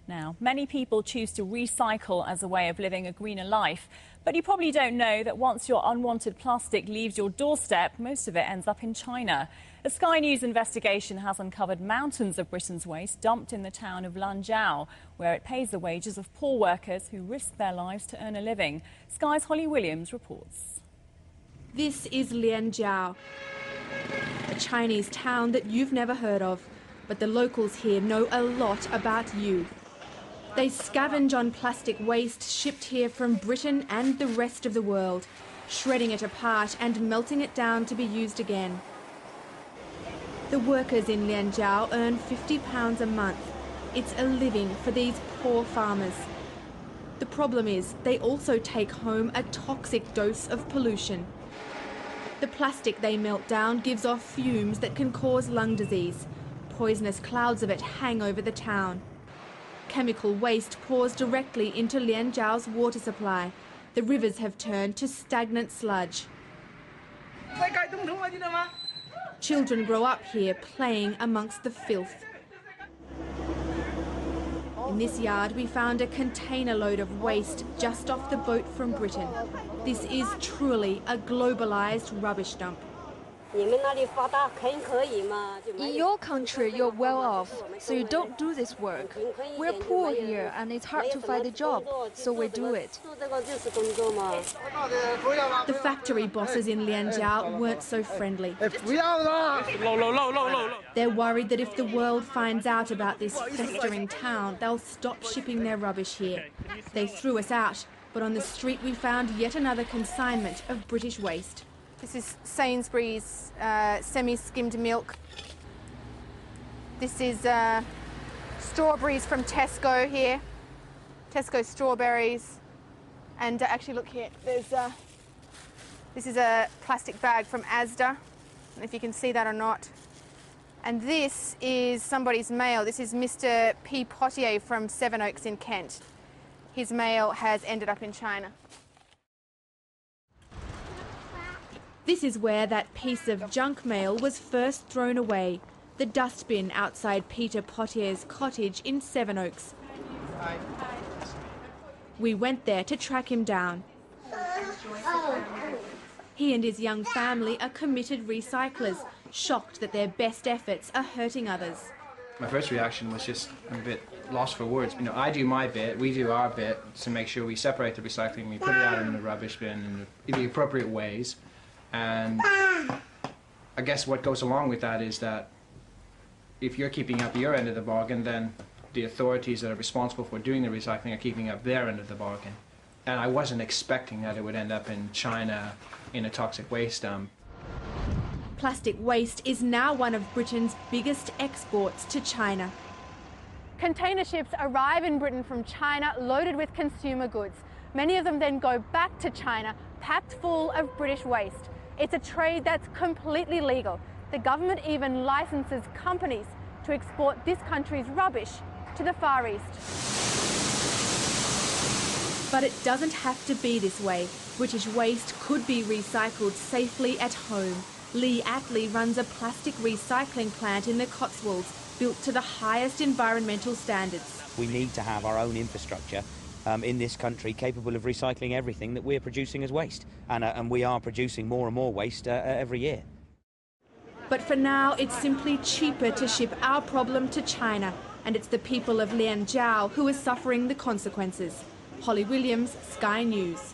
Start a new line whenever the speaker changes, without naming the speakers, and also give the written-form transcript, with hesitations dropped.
Now, many people choose to recycle as a way of living a greener life, but you probably don't know that once your unwanted plastic leaves your doorstep, most of it ends up in China. A Sky News investigation has uncovered mountains of Britain's waste dumped in the town of Lanzhou, where it pays the wages of poor workers who risk their lives to earn a living. Sky's Holly Williams reports.
This is Lianjiao, a Chinese town that you've never heard of, but the locals here know a lot about you. They scavenge on plastic waste shipped here from Britain and the rest of the world, shredding it apart and melting it down to be used again. The workers in Lianjiao earn £50 a month. It's a living for these poor farmers. The problem is they also take home a toxic dose of pollution. The plastic they melt down gives off fumes that can cause lung disease. Poisonous clouds of it hang over the town. Chemical waste pours directly into Lianjiao's water supply. The rivers have turned to stagnant sludge. Children grow up here playing amongst the filth. In this yard we found a container load of waste just off the boat from Britain. This is truly a globalised rubbish dump.
In your country, you're well off, so you don't do this work. We're poor here, and it's hard to find a job, so we do it.
The factory bosses in Lianjiao weren't so friendly. They're worried that if the world finds out about this festering town, they'll stop shipping their rubbish here. They threw us out, but on the street we found yet another consignment of British waste.
This is Sainsbury's semi-skimmed milk. This is strawberries from Tesco here. Tesco strawberries. And actually look here, there's this is a plastic bag from Asda. I don't know if you can see that or not. And this is somebody's mail. This is Mr. P. Potier from Sevenoaks in Kent. His mail has ended up in China.
This is where that piece of junk mail was first thrown away, the dustbin outside Peter Potier's cottage in Sevenoaks. We went there to track him down. He and his young family are committed recyclers, shocked that their best efforts are hurting others.
My first reaction was just a bit lost for words. You know, I do my bit, we do our bit to make sure we separate the recycling, we put it out in the rubbish bin in the appropriate ways. And I guess what goes along with that is that if you're keeping up your end of the bargain, then the authorities that are responsible for doing the recycling are keeping up their end of the bargain. And I wasn't expecting that it would end up in China in a toxic waste dump.
Plastic waste is now one of Britain's biggest exports to China.
Container ships arrive in Britain from China loaded with consumer goods. Many of them then go back to China packed full of British waste. It's a trade that's completely legal. The government even licenses companies to export this country's rubbish to the Far East.
But it doesn't have to be this way. British waste could be recycled safely at home. Lee Ackley runs a plastic recycling plant in the Cotswolds, built to the highest environmental standards.
We need to have our own infrastructure in this country capable of recycling everything that we're producing as waste. And we are producing more and more waste every year.
But for now, it's simply cheaper to ship our problem to China, and it's the people of Lianjiao who are suffering the consequences. Holly Williams, Sky News.